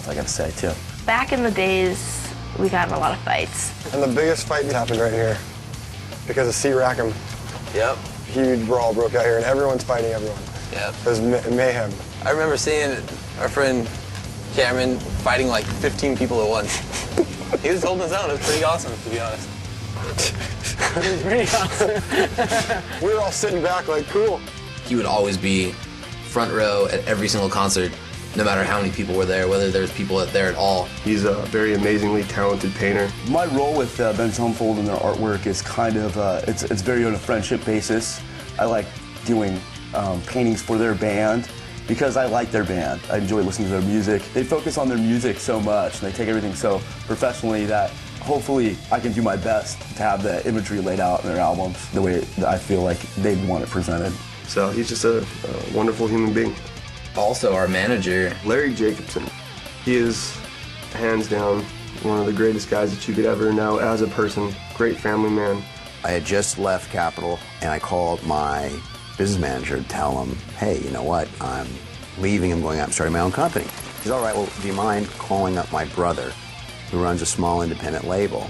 I gotta say, too. Back in the days, we got in a lot of fights. And the biggest fight happened right here because of C. Rackham. Yep. Huge brawl broke out here, and everyone's fighting everyone. Yep. It was mayhem. I remember seeing our friend Cameron fighting like 15 people at once. He was holding his own. It was pretty awesome, to be honest. It was pretty awesome. We were all sitting back like, cool. He would always be front row at every single concert, no matter how many people were there, whether there's people there at all. He's a very amazingly talented painter. My role with Avenged Sevenfold and their artwork is kind of, it's very on a friendship basis. I like doing paintings for their band because I like their band. I enjoy listening to their music. They focus on their music so much and they take everything so professionally that hopefully I can do my best to have the imagery laid out in their albums the way that I feel like they'd want it presented. So he's just a wonderful human being. Also, our manager, Larry Jacobson. He is, hands down, one of the greatest guys that you could ever know as a person. Great family man. I had just left Capitol, and I called my business manager to tell him, hey, you know what, I'm leaving, I'm going out and starting my own company. He's all right, well, do you mind calling up my brother, who runs a small independent label?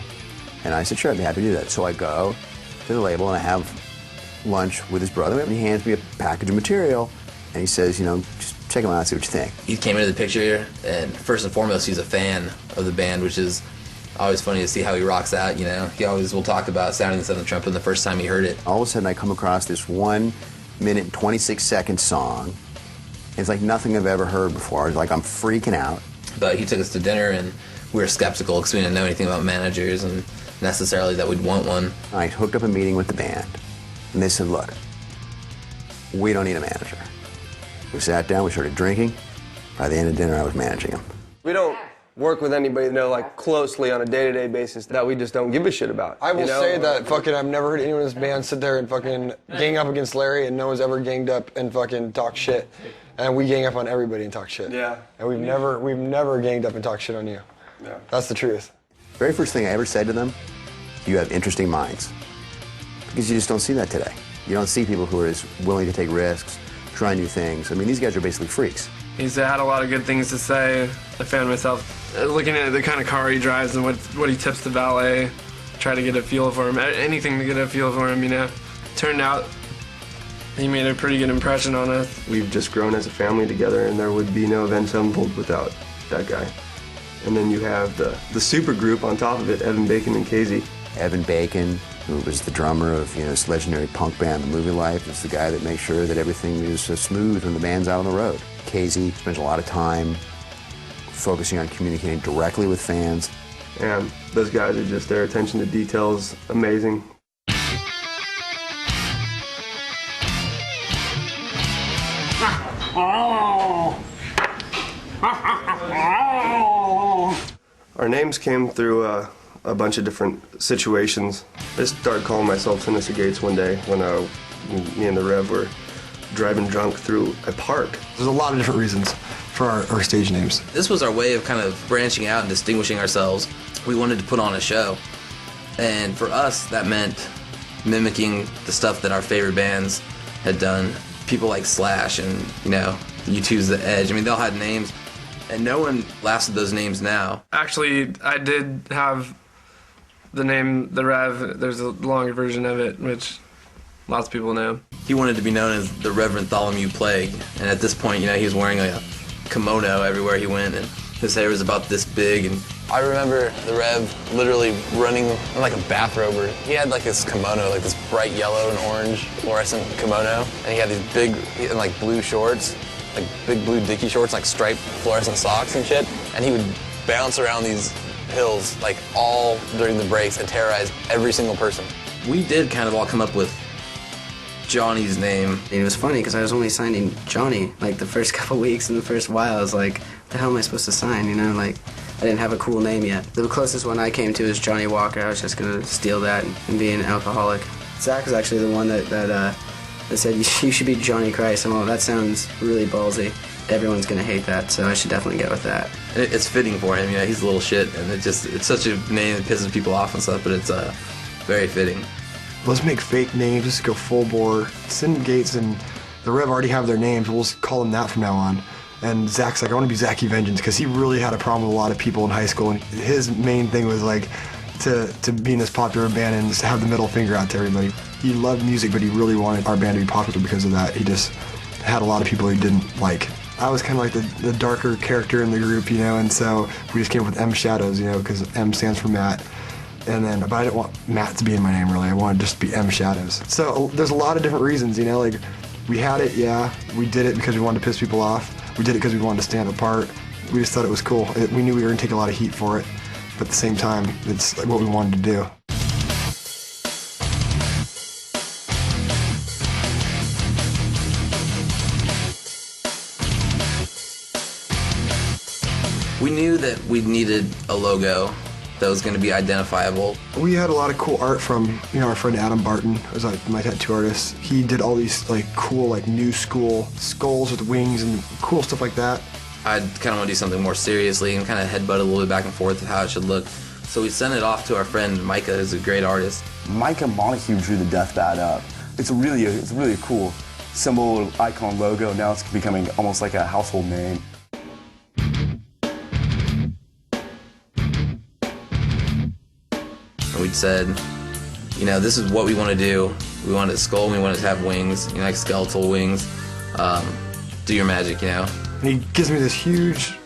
And I said, sure, I'd be happy to do that. So I go to the label, and I have lunch with his brother, and he hands me a package of material, and he says, you know, just check him out and see what you think. he came into the picture, and first and foremost, he's a fan of the band, which is always funny to see how he rocks out, you know. He always will talk about sounding the seventh trumpet the first time he heard it. All of a sudden, I come across this 1 minute and 26-second song. It's like nothing I've ever heard before. It's like I'm freaking out. But he took us to dinner, and we were skeptical because we didn't know anything about managers and necessarily that we'd want one. I hooked up a meeting with the band, and they said, look, we don't need a manager. We sat down, we started drinking. By the end of dinner, I was managing him. We don't work with anybody, like closely on a day-to-day basis that we just don't give a shit about. I will say that fucking I've never heard anyone in this band sit there and fucking gang up against Larry, and no one's ever ganged up and fucking talk shit. And we gang up on everybody and talk shit. Yeah. And we've never ganged up and talked shit on you. Yeah. That's the truth. Very first thing I ever said to them, you have interesting minds. Because you just don't see that today. You don't see people who are as willing to take risks, try new things. I mean, these guys are basically freaks. He's had a lot of good things to say. I found myself looking at the kind of car he drives and what he tips the valet, try to get a feel for him, anything to get a feel for him, you know. Turned out he made a pretty good impression on us. We've just grown as a family together, and there would be no Avenged Sevenfold without that guy. And then you have the super group on top of it, Evan Bacon and Casey. Evan Bacon, who was the drummer of, you know, this legendary punk band, The Movie Life, is the guy that makes sure that everything is smooth when the band's out on the road. Casey spends a lot of time focusing on communicating directly with fans. And those guys are just, their attention to detail is amazing. Our names came through a bunch of different situations. I started calling myself Tennessee Gates one day when me and the Rev were driving drunk through a park. There's a lot of different reasons for our stage names. This was our way of kind of branching out and distinguishing ourselves. We wanted to put on a show. And for us, that meant mimicking the stuff that our favorite bands had done. People like Slash and, you know, U2's The Edge. I mean, they all had names. And no one laughs at those names now. Actually, I did have the name The Rev. There's a longer version of it, which lots of people know. He wanted to be known as the Reverend Bartholomew Plague. And at this point, you know, he was wearing a kimono everywhere he went, and his hair was about this big. And I remember the Rev literally running in like a bathrobe. He had like this kimono, like this bright yellow and orange fluorescent kimono, and he had these big, like blue shorts, like big blue dicky shorts, like striped fluorescent socks and shit. And he would bounce around these hills like all during the breaks and terrorize every single person. we did kind of all come up with Johnny's name. It was funny because I was only signing Johnny like the first couple weeks and the first while. I was like, the hell am I supposed to sign, you know? Like, I didn't have a cool name yet. The closest one I came to is Johnny Walker. I was just gonna steal that and be an alcoholic. Zach was actually the one that said, you should be Johnny Christ. I'm all, that sounds really ballsy. Everyone's gonna hate that, so I should definitely go with that. It's fitting for him, you know, he's a little shit, and it's such a name that pisses people off and stuff, but it's very fitting. Let's make fake names, let's go full bore. Sin Gates and the Rev already have their names, we'll just call them that from now on. And Zach's like, I want to be Zachy Vengeance, because he really had a problem with a lot of people in high school. And his main thing was like to be in this popular band and just have the middle finger out to everybody. He loved music, but he really wanted our band to be popular because of that. He just had a lot of people he didn't like. I was kind of like the darker character in the group, you know, and so we just came up with M Shadows, you know, because M stands for Matt. And then, but I didn't want Matt to be in my name, really. I wanted just to be M Shadows. So there's a lot of different reasons, you know, like we had it, yeah. We did it because we wanted to piss people off. We did it because we wanted to stand apart. We just thought it was cool. We knew we were going to take a lot of heat for it, but at the same time, it's like what we wanted to do. We knew that we needed a logo that was going to be identifiable. We had a lot of cool art from, you know, our friend Adam Barton, who's like my tattoo artist. He did all these like cool, like new school skulls with wings and cool stuff like that. I kind of want to do something more seriously and kind of headbutt a little bit back and forth of how it should look. So we sent it off to our friend Micah, who's a great artist. Micah Montague drew the death bat up. It's really a cool symbol, icon, logo. Now it's becoming almost like a household name. And we'd said, you know, this is what we want to do. We want a skull, we want it to have wings, you know, like skeletal wings. Do your magic, you know. And he gives me this huge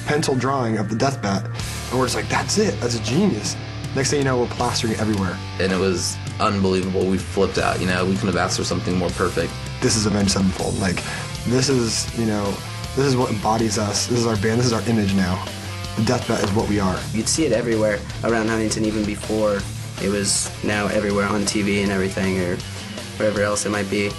pencil drawing of the death bat, and we're just like, that's it, that's a genius. Next thing you know, we're plastering it everywhere. And it was unbelievable. We flipped out, you know, we couldn't have asked for something more perfect. This is Avenged Sevenfold. Like, this is, you know, this is what embodies us. This is our band, this is our image now. The death bat is what we are. You'd see it everywhere around Huntington, even before it was now everywhere on TV and everything, or wherever else it might be.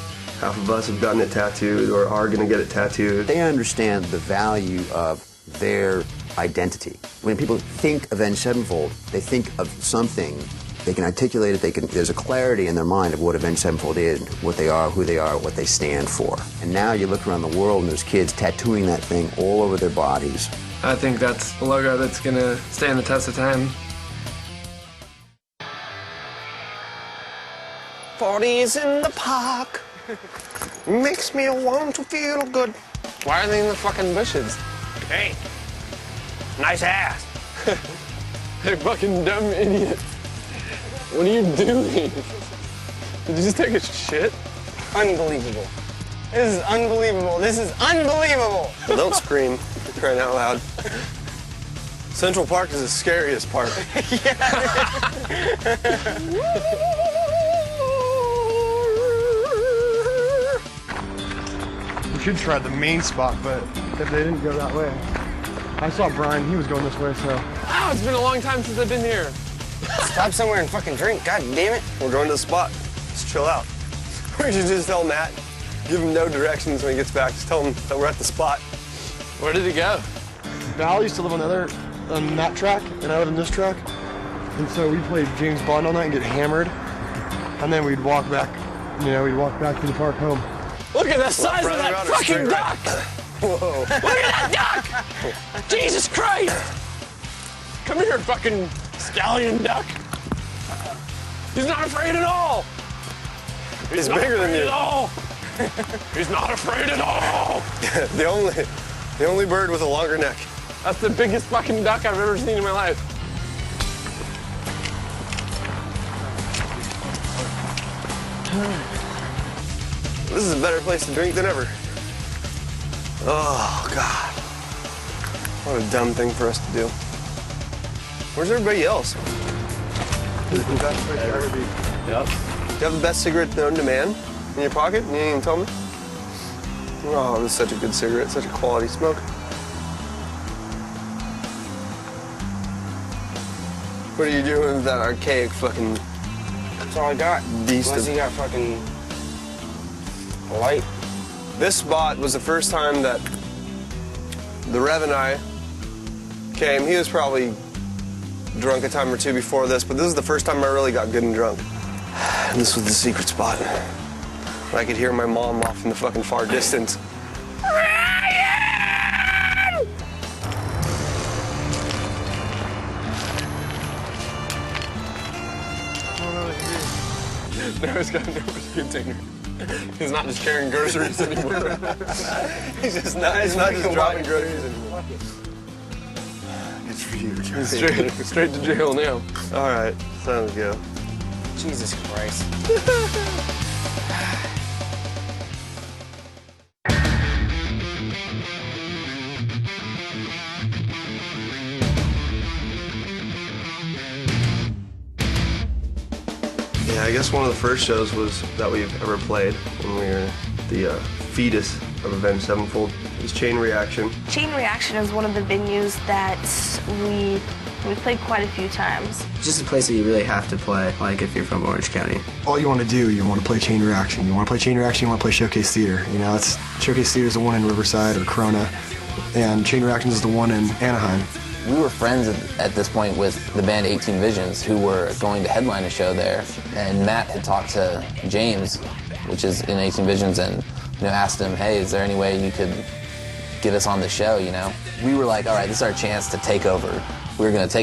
Half of us have gotten it tattooed or are going to get it tattooed. They understand the value of their identity. When people think Avenged Sevenfold, they think of something. They can articulate it. There's a clarity in their mind of what Avenged Sevenfold is, what they are, who they are, what they stand for. And now you look around the world and there's kids tattooing that thing all over their bodies. I think that's a logo that's gonna stand the test of time. 40s in the park makes me want to feel good. Why are they in the fucking bushes? Hey, nice ass. Hey, fucking dumb idiot. What are you doing? Did you just take a shit? Unbelievable. This is unbelievable. This is unbelievable. Well, don't scream. You're crying out loud. Central Park is the scariest park. We should try the main spot, but they didn't go that way. I saw Brian. He was going this way, so. Wow, it's been a long time since I've been here. Stop somewhere and fucking drink. God damn it. We're going to the spot. Just chill out. We should just tell Matt. Give him no directions when he gets back. Just tell him that we're at the spot. Where did he go? Val used to live on that track, and I live in this track. And so we played James Bond all night and get hammered. And then we'd walk back, you know, we'd walk back to the park home. Look at the size of that fucking duck! Whoa. Look at that duck! Jesus Christ! Come here, fucking stallion duck. He's not afraid at all. He's bigger than you. At all. He's not afraid at all. the only bird with a longer neck. That's the biggest fucking duck I've ever seen in my life. This is a better place to drink than ever. Oh, God. What a dumb thing for us to do. Where's everybody else? Yep. Do you have the best cigarette known to man in your pocket? You didn't even tell me? Oh, this is such a good cigarette, such a quality smoke. What are you doing with that archaic fucking... That's all I got. Beast Unless you got fucking a light. This spot was the first time that the Rev and I came. He was probably drunk a time or two before this, but this is the first time I really got good and drunk. And this was the secret spot. I could hear my mom off in the fucking far distance. Now he's got a nervous container. He's not just carrying groceries anymore. he's not just dropping groceries anymore. It's for you, John. He's straight to jail now. All right, sounds good. Jesus Christ. Yeah, I guess one of the first shows was that we've ever played when we were the fetus of Avenged Sevenfold. It was Chain Reaction. Chain Reaction is one of the venues that we played quite a few times. It's just a place that you really have to play, like if you're from Orange County. All you want to do, you want to play Chain Reaction. You want to play Chain Reaction, you want to play Showcase Theater. You know, it's Showcase Theater is the one in Riverside or Corona, and Chain Reaction is the one in Anaheim. We were friends at this point with the band 18 Visions, who were going to headline a show there, and Matt had talked to James, which is in 18 Visions, and asked him, hey, is there any way you could get us on the show, We were like, all right, this is our chance to take over. We were going to take